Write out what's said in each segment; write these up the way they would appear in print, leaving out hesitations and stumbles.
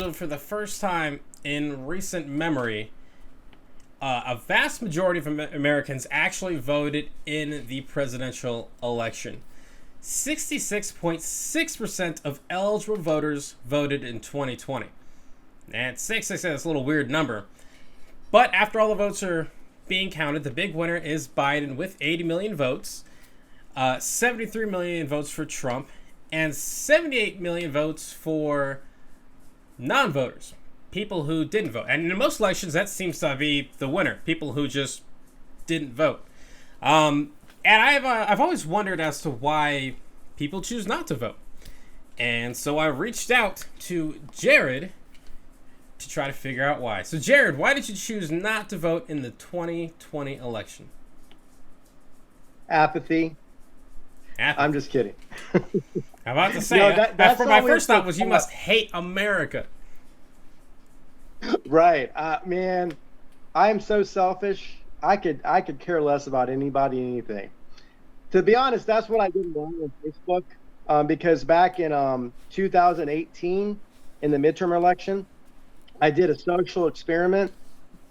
So, for the first time in recent memory, a vast majority of Americans actually voted in the presidential election. 66.6% of eligible voters voted in 2020. And 666 is a little weird number. But after all the votes are being counted, the big winner is Biden with 80 million votes, 73 million votes for Trump, and 78 million votes for non-voters, people who didn't vote. And in most elections, that seems to be the winner, people who just didn't vote. And I've always wondered as to why people choose not to vote. And so I reached out to Jared to try to figure out why. So Jared, why did you choose not to vote in the 2020 election? Apathy. I'm just kidding. I'm about to say, that's my first thought was you must hate America. Right. Man, I am so selfish. I could care less about anybody, anything. To be honest, that's what I did wrong on Facebook. Because back in 2018, in the midterm election, I did a social experiment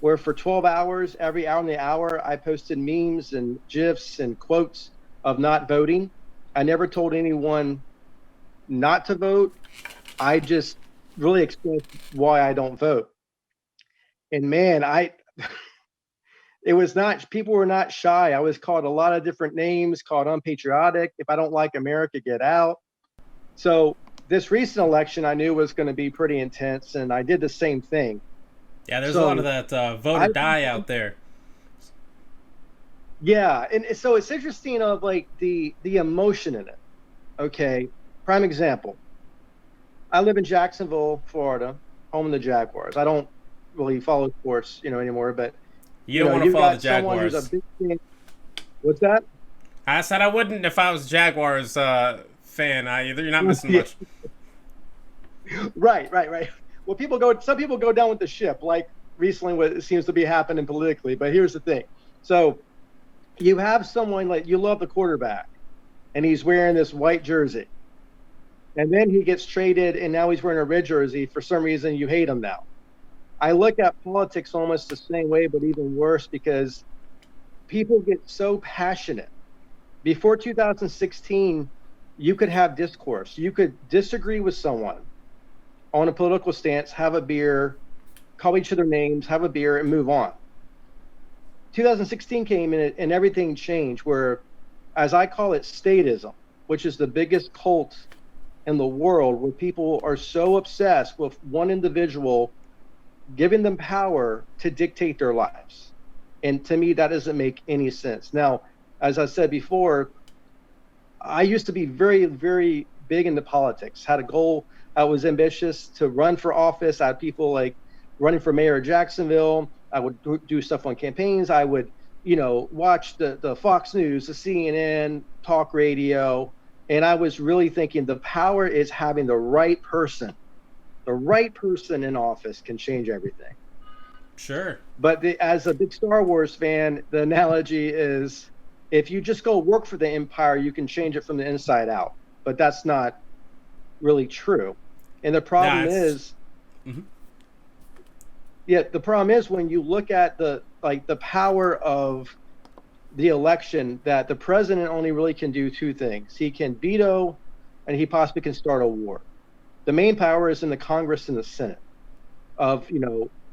where for 12 hours, every hour in the hour, I posted memes and GIFs and quotes of not voting. I never told anyone not to vote. I just really expressed why I don't vote. And man, people were not shy. I was called a lot of different names, called unpatriotic. If I don't like America, get out. So this recent election I knew was going to be pretty intense, and I did the same thing. Yeah, there's a lot of that vote or die out there. Yeah, and so it's interesting of like the emotion in it. Okay, prime example. I live in Jacksonville, Florida, home of the Jaguars. I don't really follow sports, anymore, but you don't want to follow the Jaguars. What's that? I said I wouldn't if I was a Jaguars fan. You're not missing much. Right. Well, some people go down with the ship, like recently what seems to be happening politically. But here's the thing. So you have someone like you love the quarterback, and he's wearing this white jersey. And then he gets traded, and now he's wearing a red jersey. For some reason, you hate him now. I look at politics almost the same way, but even worse, because people get so passionate. Before 2016, you could have discourse. You could disagree with someone on a political stance, have a beer, call each other names, have a beer, and move on. 2016 came in and everything changed, where, as I call it, statism, which is the biggest cult in the world, where people are so obsessed with one individual giving them power to dictate their lives. And to me, that doesn't make any sense. Now, as I said before, I used to be very, very big into politics, had a goal. I was ambitious to run for office. I had people like running for mayor of Jacksonville. I would do stuff on campaigns. I would, watch the Fox News, the CNN, talk radio. And I was really thinking the power is having the right person. The right person in office can change everything. Sure. But as a big Star Wars fan, the analogy is if you just go work for the Empire, you can change it from the inside out. But that's not really true. And the problem is, the problem is when you look at the power of the election, that the president only really can do two things. He can veto, and he possibly can start a war. The main power is in the Congress and the Senate of,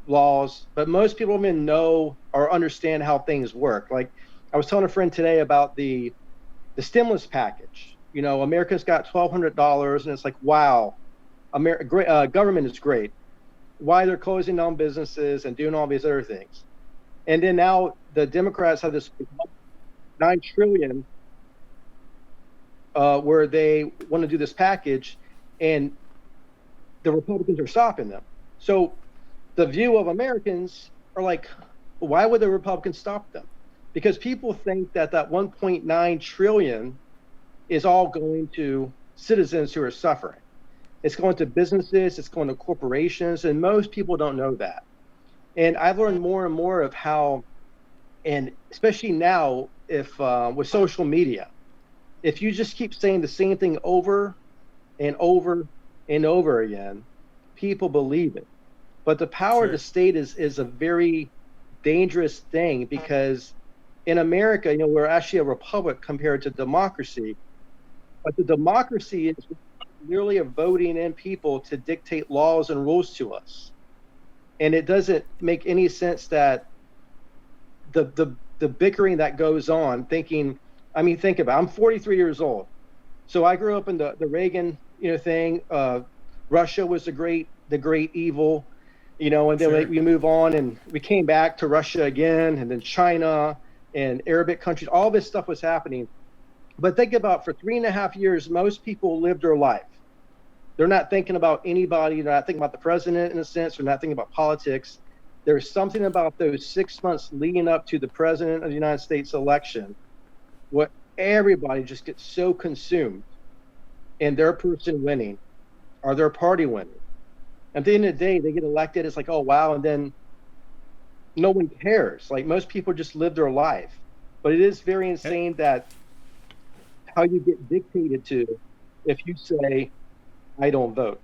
laws, but most people don't even know or understand how things work. Like I was telling a friend today about the stimulus package. Americans got $1,200, and it's like, wow, government is great. Why they're closing down businesses and doing all these other things. And then now the Democrats have this $9 trillion where they want to do this package, and the Republicans are stopping them. So the view of Americans are like, why would the Republicans stop them? Because people think that 1.9 trillion is all going to citizens who are suffering. It's going to businesses, it's going to corporations, and most people don't know that. And I've learned more and more of how, and especially now, if with social media, if you just keep saying the same thing over and over and over again, people believe it. But the power of Sure. the state is a very dangerous thing, because in America, we're actually a republic compared to democracy. But the democracy is merely a voting in people to dictate laws and rules to us. And it doesn't make any sense that the bickering that goes on, thinking, I mean, think about it. I'm 43 years old. So I grew up in the Reagan, thing. Russia was the great evil, and then Sure. we move on and we came back to Russia again, and then China and Arabic countries. All this stuff was happening. But think about, for 3.5 years, most people lived their life. They're not thinking about anybody. They're not thinking about the president in a sense. They're not thinking about politics. There's something about those 6 months leading up to the president of the United States election, what everybody just gets so consumed in their person winning or their party winning. At the end of the day, they get elected. It's like, oh, wow. And then no one cares. Like, most people just live their life. But it is very insane that how you get dictated to if you say, I don't vote.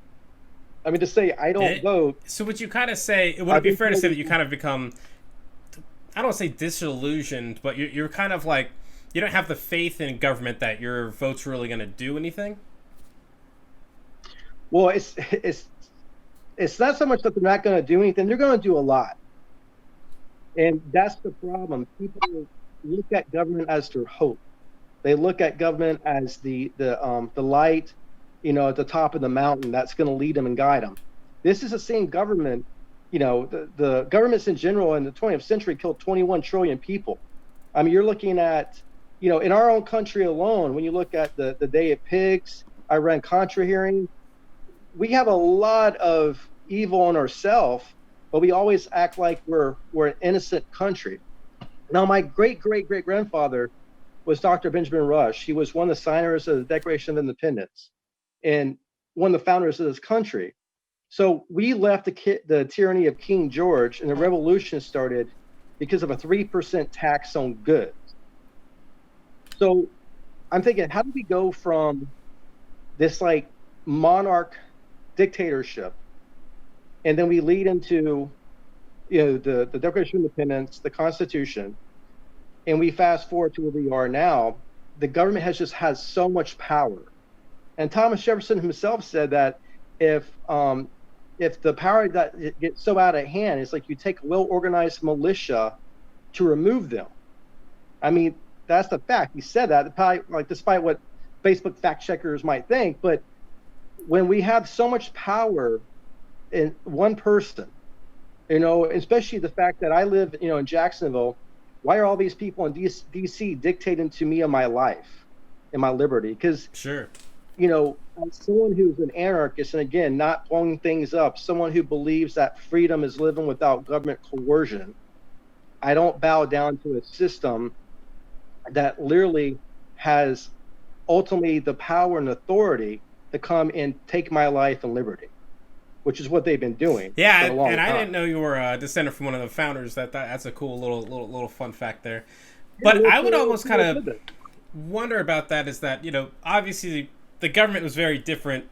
I mean, to say I don't vote. So would you kind of say, would it be fair to say that you kind of become, I don't want to say disillusioned, but you're kind of like, you don't have the faith in government that your vote's really going to do anything? Well, it's not so much that they're not going to do anything. They're going to do a lot. And that's the problem. People look at government as their hope. They look at government as the light, at the top of the mountain that's going to lead them and guide them. This is the same government. The governments in general in the 20th century killed 21 trillion people. I mean, you're looking at, in our own country alone, when you look at the Day of Pigs, Iran-Contra hearing, we have a lot of evil in ourselves, but we always act like we're an innocent country. Now, my great-great-great-grandfather was Dr. Benjamin Rush. He was one of the signers of the Declaration of Independence and one of the founders of this country. So we left the tyranny of King George, and the revolution started because of a 3% tax on goods. So I'm thinking, how do we go from this like monarch dictatorship, and then we lead into the Declaration of Independence, the Constitution, and we fast forward to where we are now? The government has so much power. And Thomas Jefferson himself said that if the power that gets so out of hand, it's like you take a well-organized militia to remove them. I mean, that's the fact. He said that, probably, like, despite what Facebook fact checkers might think. But when we have so much power in one person, especially the fact that I live, in Jacksonville, why are all these people in DC dictating to me in my life, in my liberty? Because Sure. As someone who's an anarchist, and again, not blowing things up, someone who believes that freedom is living without government coercion, I don't bow down to a system that literally has ultimately the power and authority to come and take my life and liberty, which is what they've been doing. Yeah, for a long and I time. didn't know you were a descendant from one of the founders. That's a cool little fun fact there. But I would almost kind of wonder about that, is that, obviously the government was very different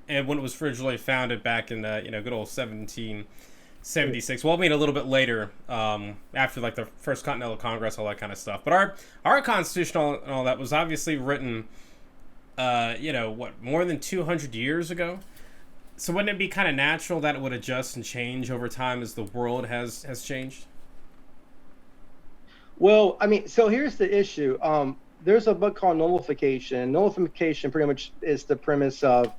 and when it was originally founded back in good old 1776. Well, I mean, a little bit later, after like the First Continental Congress, all that kind of stuff. But our Constitution and all that was obviously written, more than 200 years ago. So wouldn't it be kind of natural that it would adjust and change over time as the world has changed? Well, I mean, so here's the issue. There's a book called Nullification. Nullification pretty much is the premise of,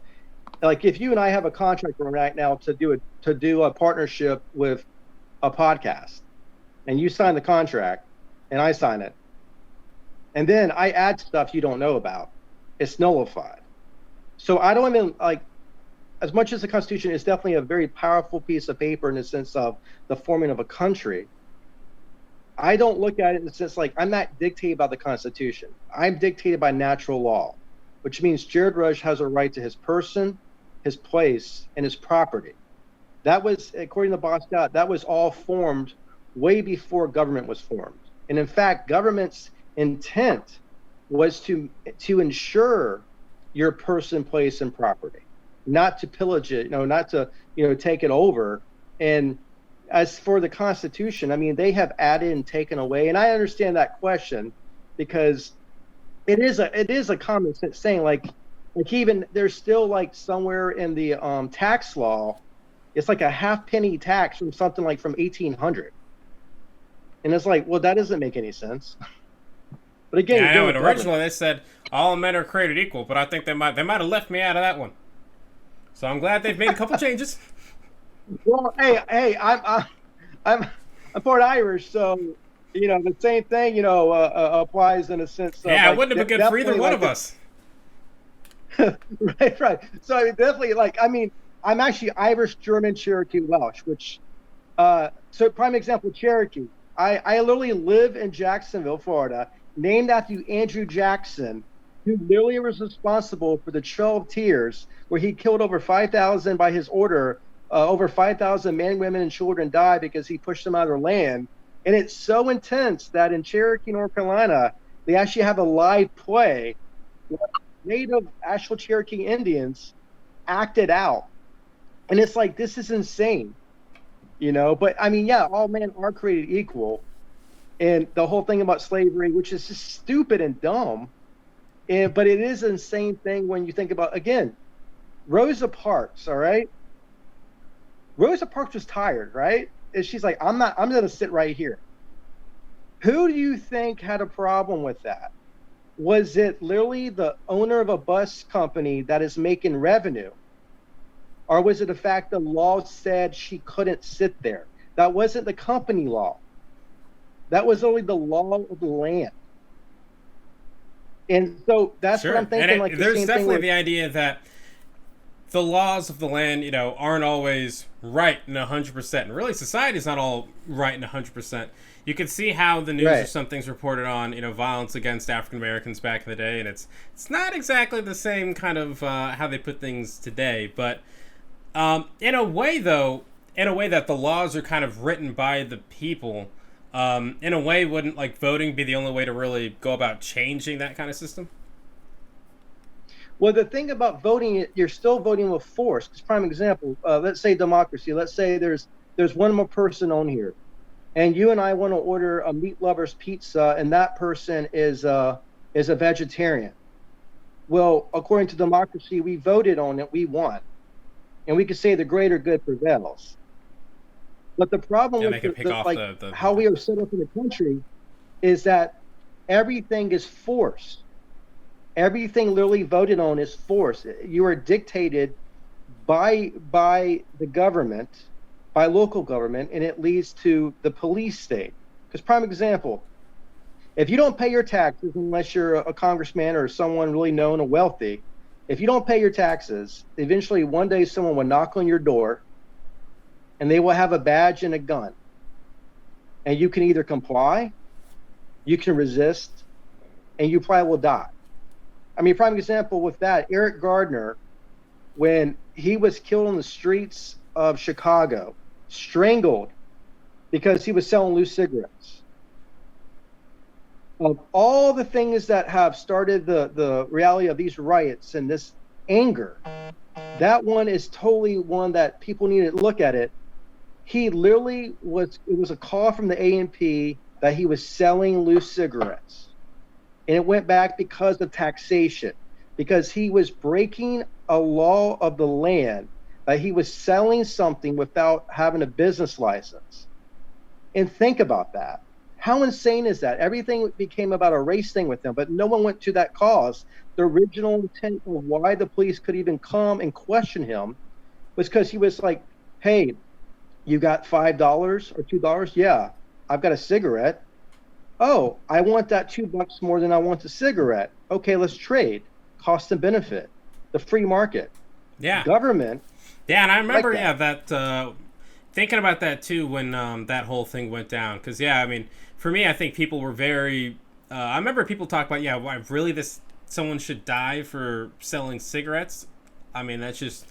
like, if you and I have a contract right now to do a partnership with a podcast, and you sign the contract, and I sign it, and then I add stuff you don't know about, it's nullified. So I don't even, like, as much as the Constitution is definitely a very powerful piece of paper in the sense of the forming of a country, I don't look at it in the sense like I'm not dictated by the Constitution. I'm dictated by natural law, which means Jared Rush has a right to his person, his place, and his property. That was, according to Boscott, that was all formed way before government was formed. And in fact, government's intent was to ensure your person, place, and property, not to pillage it, not to, take it over. And as for the Constitution, I mean, they have added and taken away, and I understand that question because it is a common sense saying, like even there's still like somewhere in the tax law, it's like a half penny tax from something like from 1800, and it's like, well, that doesn't make any sense. But again, Yeah, I know. And originally they said all men are created equal, but I think they might have left me out of that one. So I'm glad they've made a couple changes. Well, hey, I'm part Irish, so the same thing applies in a sense. Yeah, it wouldn't have been good for either one of us. Right. So I mean, definitely, I'm actually Irish, German, Cherokee, Welsh, which so prime example, Cherokee. I literally live in Jacksonville, Florida, named after Andrew Jackson, who literally was responsible for the 12 Tears, where he killed over 5,000 by his order. Over 5,000 men, women, and children died because he pushed them out of their land. And it's so intense that in Cherokee, North Carolina, they actually have a live play where native actual Cherokee Indians acted out. And it's like, this is insane, But I mean, yeah, all men are created equal. And the whole thing about slavery, which is just stupid and dumb, but it is an insane thing when you think about, again, Rosa Parks, all right? Rosa Parks was tired, right? And she's like, I'm going to sit right here. Who do you think had a problem with that? Was it literally the owner of a bus company that is making revenue? Or was it the fact the law said she couldn't sit there? That wasn't the company law. That was only the law of the land. And so that's Sure. what I'm thinking. And there's definitely the idea that the laws of the land, aren't always right in 100%. And really, society's not all right in 100%. You can see how the news or some things reported on, violence against African Americans back in the day, and it's not exactly the same kind of how they put things today. But in a way that the laws are kind of written by the people, in a way, wouldn't like voting be the only way to really go about changing that kind of system? Well, the thing about voting, you're still voting with force. Because prime example, let's say democracy. Let's say there's one more person on here, and you and I want to order a meat lover's pizza, and that person is a vegetarian. Well, according to democracy, we voted on it, we won, and we could say the greater good prevails. But the problem with how we are set up in the country is that everything is forced. Everything literally voted on is force. You are dictated by the government, by local government, and it leads to the police state. Because prime example, if you don't pay your taxes, unless you're a congressman or someone really known or wealthy, if you don't pay your taxes, eventually one day someone will knock on your door and they will have a badge and a gun. And you can either comply, you can resist, and you probably will die. I mean, prime example with that, Eric Gardner, when he was killed on the streets of Chicago, strangled because he was selling loose cigarettes. Of all the things that have started the reality of these riots and this anger, that one is totally one that people need to look at it. He literally it was a call from the ANP that he was selling loose cigarettes. And it went back because of taxation, because he was breaking a law of the land, that he was selling something without having a business license. And think about that. How insane is that? Everything became about a race thing with him, but no one went to that cause. The original intent of why the police could even come and question him was because he was like, hey, you got $5 or $2? Yeah, I've got a cigarette. Oh, I want that $2 more than I want the cigarette. Okay, let's trade. Cost and benefit. The free market. Yeah. Government. Yeah, and I remember, that thinking about that too when that whole thing went down. Because, I mean, for me, I think people were very... I remember people talk about, why really someone should die for selling cigarettes. I mean, that's just,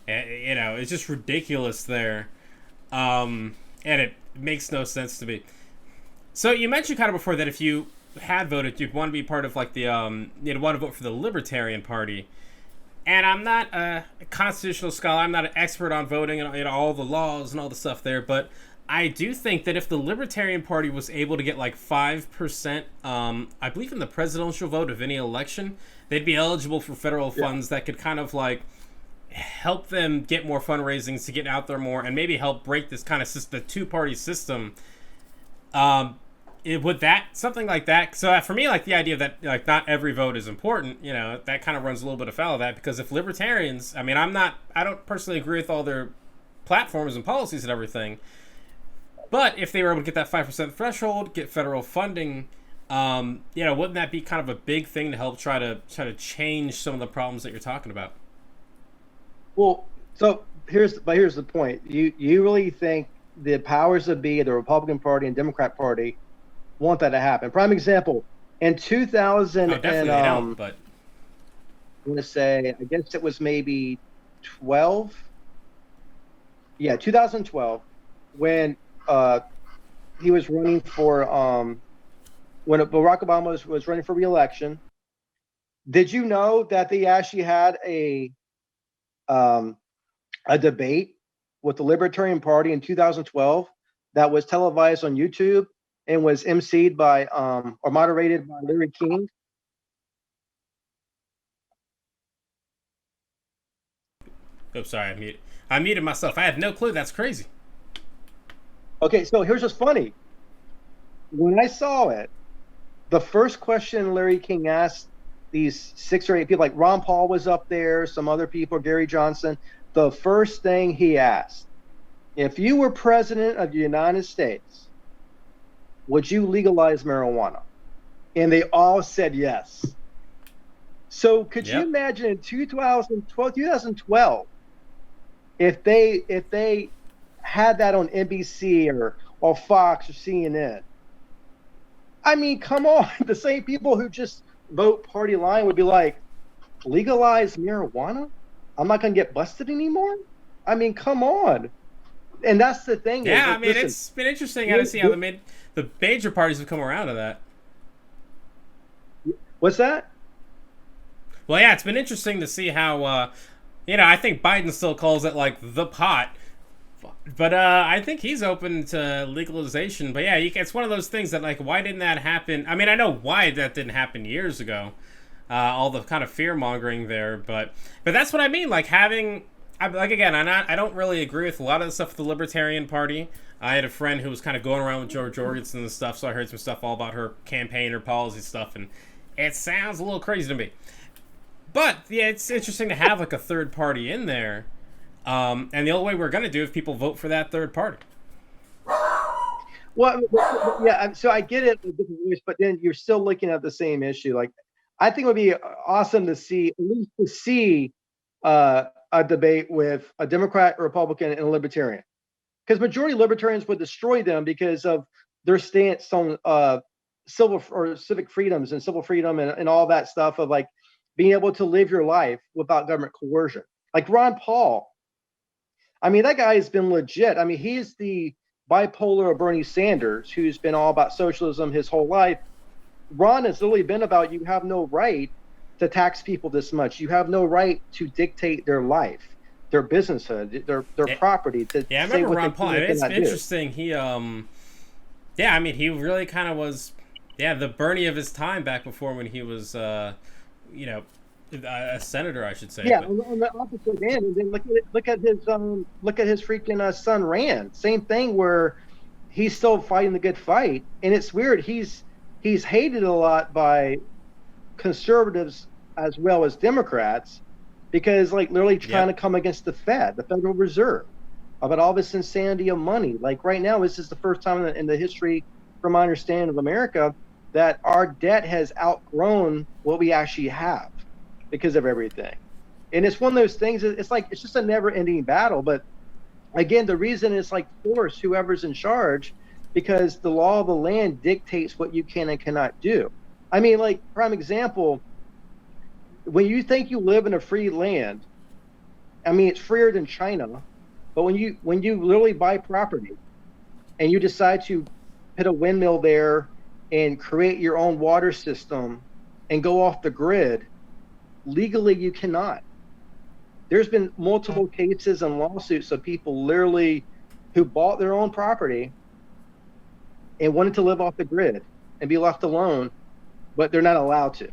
it's just ridiculous there. And it makes no sense to me. So you mentioned kind of before that if you had voted, you'd want to be part of like the, you'd want to vote for the Libertarian Party. And I'm not a constitutional scholar. I'm not an expert on voting and all the laws and all the stuff there. But I do think that if the Libertarian Party was able to get like 5%, I believe in the presidential vote of any election, they'd be eligible for federal funds that could kind of like help them get more fundraisings to get out there more and maybe help break this kind of the two-party system. Would that something like that? So for me, like the idea that like not every vote is important, that kind of runs a little bit afoul of that, because if libertarians, I mean, I don't personally agree with all their platforms and policies and everything, but if they were able to get that 5% threshold, get federal funding, wouldn't that be kind of a big thing to help try to change some of the problems that you're talking about? Well, so here's the point. You really think the powers that be, the Republican Party and Democrat Party, want that to happen? Prime example, in 2000, definitely they don't, but I'm gonna say, I guess it was maybe 12. Yeah, 2012, when he was running for when Barack Obama was running for re-election. Did you know that they actually had a debate with the Libertarian Party in 2012 that was televised on YouTube and was emceed by or moderated by Larry King? Oh, sorry, I muted myself. I had no clue. That's crazy. Okay, so here's what's funny. When I saw it, the first question Larry King asked these 6 or 8 people, like Ron Paul was up there, some other people, Gary Johnson, the first thing he asked, if you were president of the United States, would you legalize marijuana? And they all said yes. So could you imagine in 2012, if they had that on NBC or Fox or CNN? I mean, come on. The same people who just vote party line would be like, legalize marijuana? I'm not going to get busted anymore? I mean, come on. And that's the thing. Yeah, I mean, listen, it's been interesting to see how the major parties have come around to that. What's that? Well, yeah, it's been interesting to see how, I think Biden still calls it like the pot. But I think he's open to legalization. But yeah, it's one of those things that, like, why didn't that happen? I mean, I know why that didn't happen years ago. All the kind of fear mongering there, but that's what I mean. Like having, again, I don't really agree with a lot of the stuff with the Libertarian Party. I had a friend who was kind of going around with George Jorgensen and stuff, so I heard some stuff all about her campaign or policy stuff, and it sounds a little crazy to me. But yeah, it's interesting to have like a third party in there. And the only way we're going to do is if people vote for that third party. Well, yeah, so I get it in different ways, but then you're still looking at the same issue. Like, I think it would be awesome to see a debate with a Democrat, a Republican, and a Libertarian. Because majority of Libertarians would destroy them because of their stance on civil or civic freedoms and civil freedom and all that stuff of like being able to live your life without government coercion. Like Ron Paul. I mean, that guy has been legit. I mean, he's the bipolar of Bernie Sanders, who's been all about socialism his whole life. Ron has literally been about, you have no right to tax people this much. You have no right to dictate their life, their businesshood, their property. I remember Ron Paul. It's interesting. He, I mean, he really kind of was, the Bernie of his time back before when he was, a senator, I should say. Yeah, on the opposite end, and then look at his freaking son Rand. Same thing, where he's still fighting the good fight, and it's weird. He's hated a lot by conservatives as well as Democrats because, like, literally trying to come against the Federal Reserve, about all this insanity of money. Like right now, this is the first time in the history, from my understanding of America, that our debt has outgrown what we actually have because of everything. And it's one of those things, it's just a never-ending battle. But again, the reason it's like force whoever's in charge, because the law of the land dictates what you can and cannot do. I mean, like, prime example, when you think you live in a free land, I mean, it's freer than China, but when you literally buy property and you decide to put a windmill there and create your own water system and go off the grid, legally you cannot. There's been multiple cases and lawsuits of people literally who bought their own property and wanted to live off the grid and be left alone, but they're not allowed to.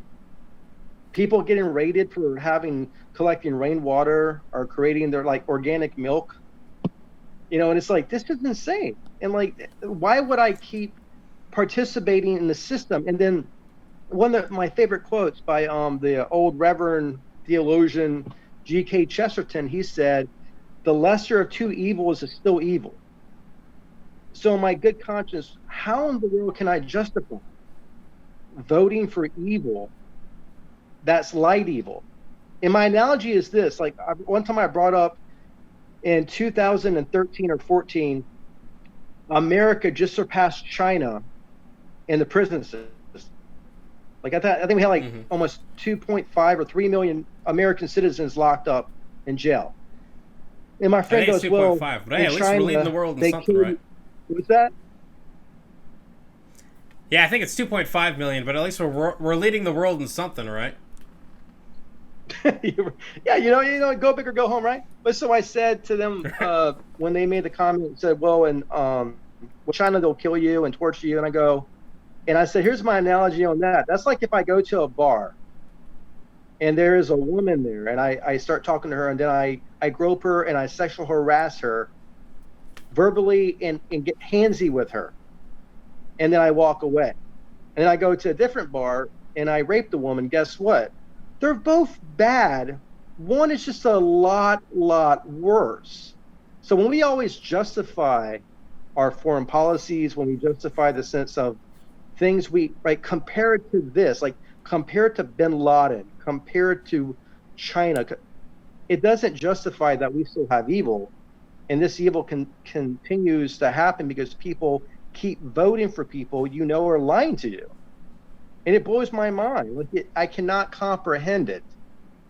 People getting raided for collecting rainwater or creating their like organic milk, and it's like, this is insane. And like, why would I keep participating in the system? And then one of my favorite quotes by the old Reverend theologian G.K. Chesterton, he said, "The lesser of two evils is still evil." So in my good conscience, how in the world can I justify voting for evil that's light evil? And my analogy is this: like, one time I brought up in 2013 or 14, America just surpassed China in the prison system. Like, I think we had like almost 2.5 or 3 million American citizens locked up in jail. And my friend goes, "Well, 2.5, but hey, at least we're leading the world in something, right?" What's that? Yeah, I think it's 2.5 million, but at least we're leading the world in something, right? Yeah, go big or go home, right? But so I said to them when they made the comment, said, "Well, in China they'll kill you and torture you," and I said, "Here's my analogy on that. That's like if I go to a bar and there is a woman there, and I start talking to her, and then I grope her and I sexual harass her verbally and get handsy with her, and then I walk away. And then I go to a different bar and I rape the woman. Guess what? They're both bad. One is just a lot worse." So when we always justify our foreign policies, when we justify the sense of things compared to this, like compared to bin Laden, compared to China, it doesn't justify that we still have evil. And this evil continues to happen because people keep voting for people are lying to you. And it blows my mind. Like, I cannot comprehend it.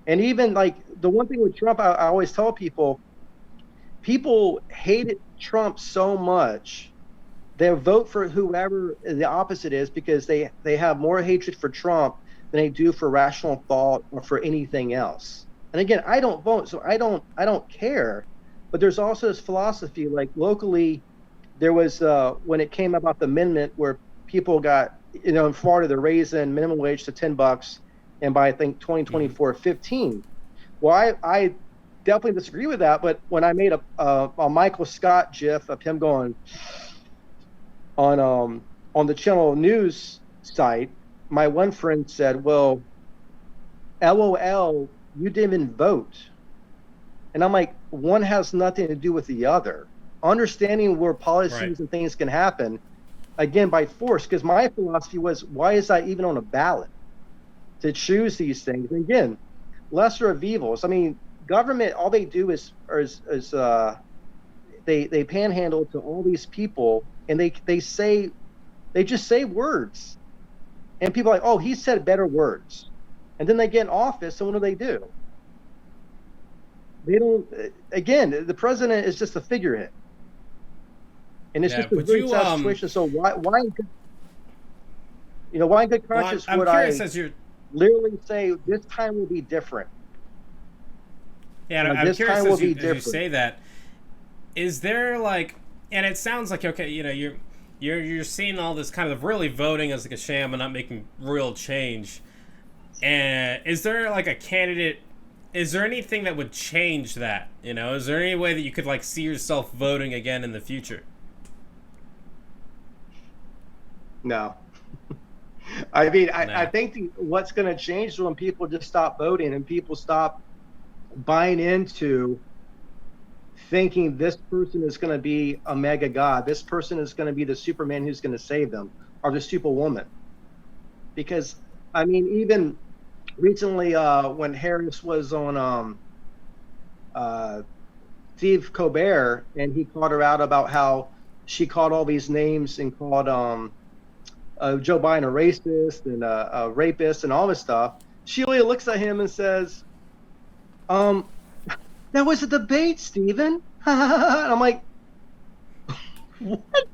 And even like the one thing with Trump, I always tell people hated Trump so much, they'll vote for whoever the opposite is because they have more hatred for Trump than they do for rational thought or for anything else. And again, I don't vote, so I don't care. But there's also this philosophy, like locally, there was when it came about the amendment where people got, in Florida, they're raising minimum wage to $10, and by I think 2024, 15. Well, I definitely disagree with that. But when I made a Michael Scott GIF of him going on the Channel News site, my one friend said, "Well, LOL, you didn't even vote." And I'm like, one has nothing to do with the other. Understanding where policies and things can happen, again, by force, because my philosophy was, why is that even on a ballot to choose these things? And again, lesser of evils. I mean, government, all they do is they panhandle to all these people, and they just say words. And people are like, "Oh, he said better words." And then they get in office, and what do? They don't. Again, the president is just a figurehead, and it's just a very sad situation. So why in good conscience would I literally say this time will be different? Yeah, I'm curious as you say that. Is there like, and it sounds like, okay, you're seeing all this kind of really voting as like a sham and not making real change. And is there like a candidate? Is there anything that would change that? Is there any way that you could like see yourself voting again in the future? No. I mean, I think what's going to change is when people just stop voting and people stop buying into thinking this person is going to be a mega god. This person is going to be the Superman who's going to save them, or the Superwoman. Because, I mean, even recently, when Harris was on Steve Colbert, and he called her out about how she called all these names and called Joe Biden a racist and a rapist and all this stuff, she really looks at him and says, "That was a debate, Stephen." And I'm like, what?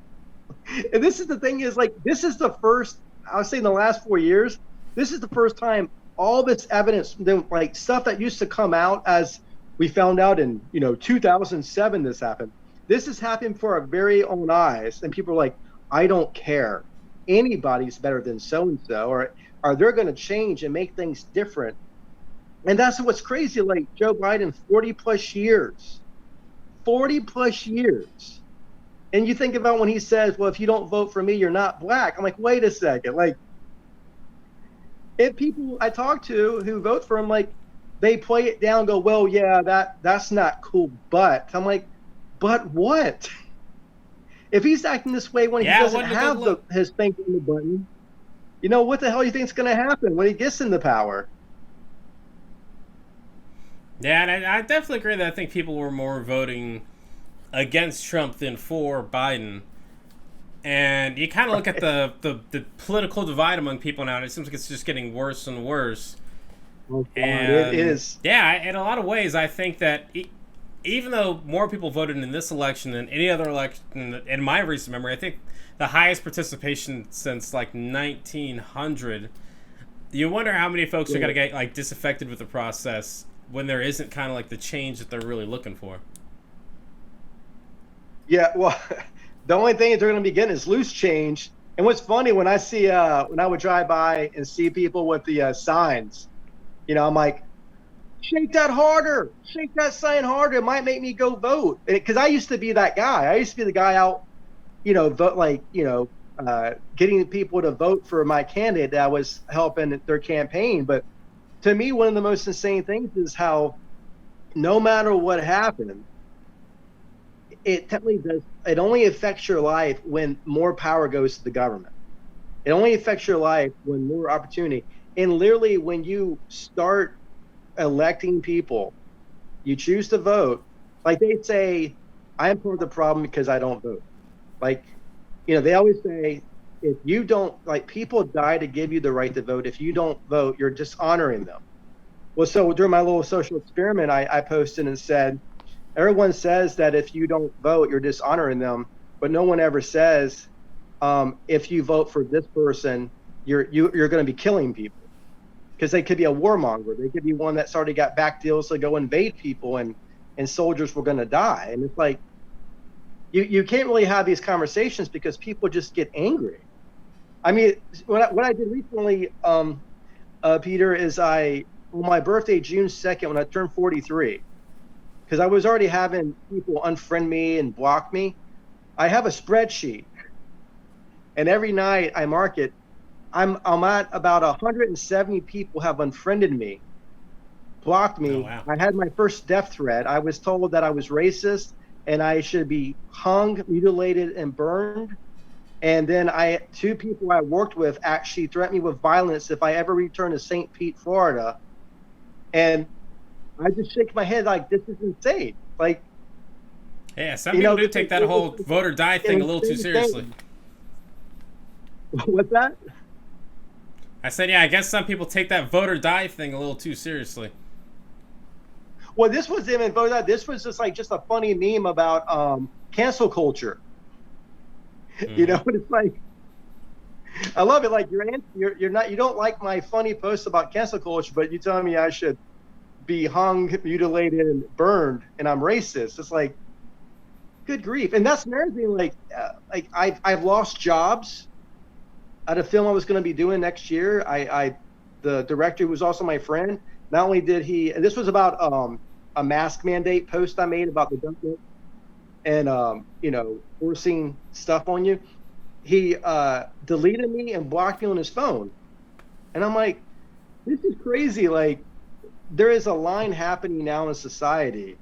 And this is the thing is, like, this is the first, I would say in the last 4 years, this is the first time all this evidence, like stuff that used to come out as we found out in 2007 this happened. This has happened for our very own eyes, and people are like, I don't care. Anybody's better than so and so, or are they going to change and make things different? And that's what's crazy. Like Joe Biden, 40 plus years, 40 plus years. And you think about when he says, well, if you don't vote for me, you're not black. I'm like, wait a second. Like, if people I talk to who vote for him, like, they play it down, go, well, yeah, that's not cool. But I'm like, but what? If he's acting this way when he doesn't have his finger on the button, what the hell do you think is going to happen when he gets into power? Yeah, and I definitely agree that I think people were more voting against Trump than for Biden. And you kind of look at the political divide among people now, and it seems like it's just getting worse and worse. Oh, and it is. Yeah, in a lot of ways, I think that even though more people voted in this election than any other election in my recent memory, I think the highest participation since like 1900. You wonder how many folks are going to get like disaffected with the process when there isn't kind of like the change that they're really looking for. Yeah, well, the only thing that they're going to be getting is loose change. And what's funny, when I see, when I would drive by and see people with the signs, I'm like, shake that harder, shake that sign harder. It might make me go vote. Because I used to be that guy. I used to be the guy out, vote, like, getting people to vote for my candidate that was helping their campaign. But to me, one of the most insane things is how no matter what happened, it technically does. It only affects your life when more power goes to the government. It only affects your life when more opportunity. And literally, when you start electing people, you choose to vote. Like they say, I am part of the problem because I don't vote. Like, they always say, if you don't, like, people die to give you the right to vote. If you don't vote, you're dishonoring them. Well, so during my little social experiment, I posted and said, everyone says that if you don't vote, you're dishonoring them, but no one ever says, if you vote for this person, you're going to be killing people, because they could be a warmonger. They could be one that's already got back deals to go invade people, and soldiers were going to die. And it's like, you can't really have these conversations because people just get angry. I mean, what I did recently, Peter, is on my birthday, June 2nd, when I turned 43, because I was already having people unfriend me and block me, I have a spreadsheet. And every night I mark it. I'm at about 170 people have unfriended me, blocked me. Oh, wow. I had my first death threat. I was told that I was racist and I should be hung, mutilated, and burned. And then two people I worked with actually threatened me with violence if I ever return to St. Pete, Florida. And I just shake my head like, this is insane. Like, yeah, some people do take that whole vote or die thing a little too seriously. What's that? I said, yeah, I guess some people take that vote or die thing a little too seriously. Well, this was even vote that. This was just a funny meme about cancel culture. It's like, I love it. Like you don't like my funny posts about cancel culture, but you tell me I should be hung, mutilated, and burned, and I'm racist. It's like, good grief. And that's another thing. Like I've lost jobs at a film I was going to be doing next year. The director, who was also my friend, not only did he, and this was about a mask mandate post I made about the government and forcing stuff on you. He deleted me and blocked me on his phone, and I'm like, this is crazy. Like, there is a line happening now in society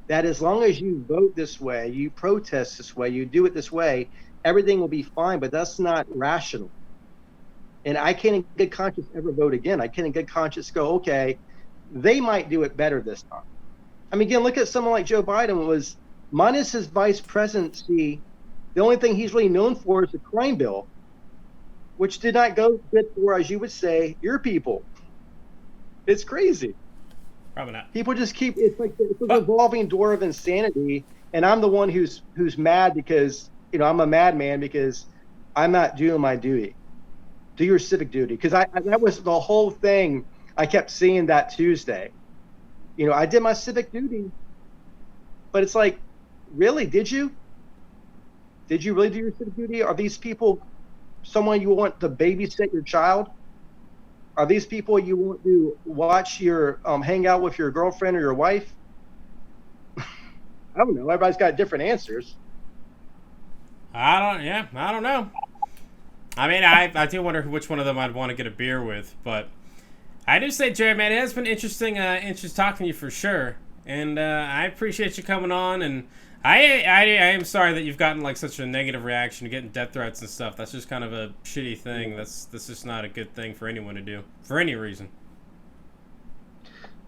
that as long as you vote this way, you protest this way, you do it this way, everything will be fine. But that's not rational. And I can't in good conscience ever vote again. I can't in good conscience go, okay, they might do it better this time. I mean, again, look at someone like Joe Biden. Was minus his vice presidency, the only thing he's really known for is the crime bill, which did not go good for, as you would say, your people. It's crazy. Probably not. People just keep, it's like it's a revolving door of insanity. And I'm the one who's mad because, I'm a madman because I'm not doing my duty. Do your civic duty. Because that was the whole thing I kept seeing that Tuesday. I did my civic duty, but it's like, really, did you? Did you really do your civic duty? Are these people someone you want to babysit your child? Are these people you want to watch your hang out with your girlfriend or your wife? I don't know. Everybody's got different answers. I don't know. I mean, I do wonder which one of them I'd want to get a beer with, but I do say, Jared, man, it has been interesting talking to you for sure, and I appreciate you coming on, and I am sorry that you've gotten like such a negative reaction to getting death threats and stuff. That's just kind of a shitty thing. That's just not a good thing for anyone to do for any reason.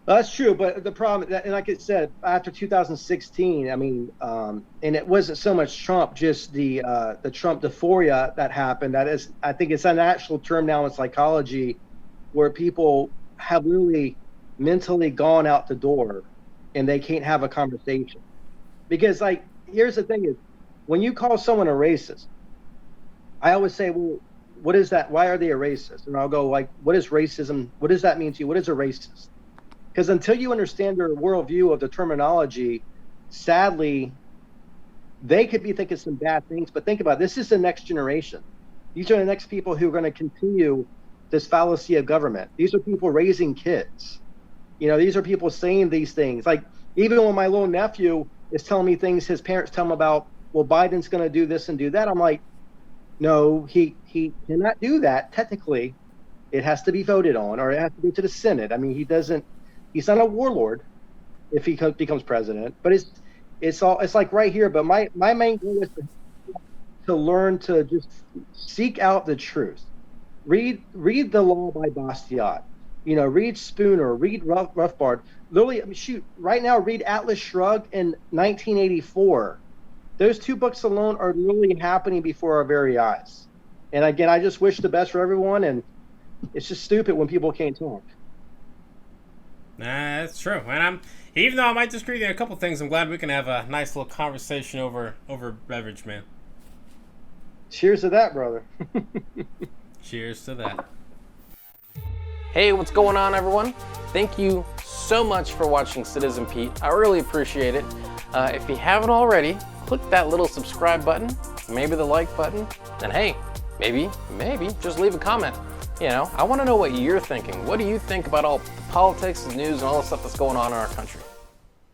That's true, but the problem, and like I said, after 2016, I mean, and it wasn't so much Trump, just the Trump euphoria that happened. That is, I think it's an actual term now in psychology, where people have really mentally gone out the door, and they can't have a conversation. Because, like, here's the thing: is when you call someone a racist, I always say, well, what is that? Why are they a racist? And I'll go like, what is racism? What does that mean to you? What is a racist? Because until you understand their worldview of the terminology, sadly, they could be thinking some bad things. But think about it, this is the next generation. These are the next people who are going to continue this fallacy of government. These are people raising kids. These are people saying these things. Like, even when my little nephew is telling me things his parents tell him about, well, Biden's going to do this and do that. I'm like, no, he cannot do that. Technically, it has to be voted on, or it has to go to the Senate. I mean, he's not a warlord if he becomes president, but it's like right here. But my main goal is to learn to just seek out the truth. Read The Law by Bastiat. Read Spooner, read Rothbard. Literally, I mean, shoot, right now, read Atlas Shrugged in 1984. Those two books alone are literally happening before our very eyes. And again, I just wish the best for everyone, and it's just stupid when people can't talk. Nah, that's true. And even though I might disagree with you on a couple things, I'm glad we can have a nice little conversation over beverage, man. Cheers to that, brother. Cheers to that. Hey, what's going on, everyone? Thank you so much for watching Citizen Pete. I really appreciate it. If you haven't already, click that little subscribe button, maybe the like button, and hey, maybe just leave a comment. I want to know what you're thinking. What do you think about all the politics, the news, and all the stuff that's going on in our country?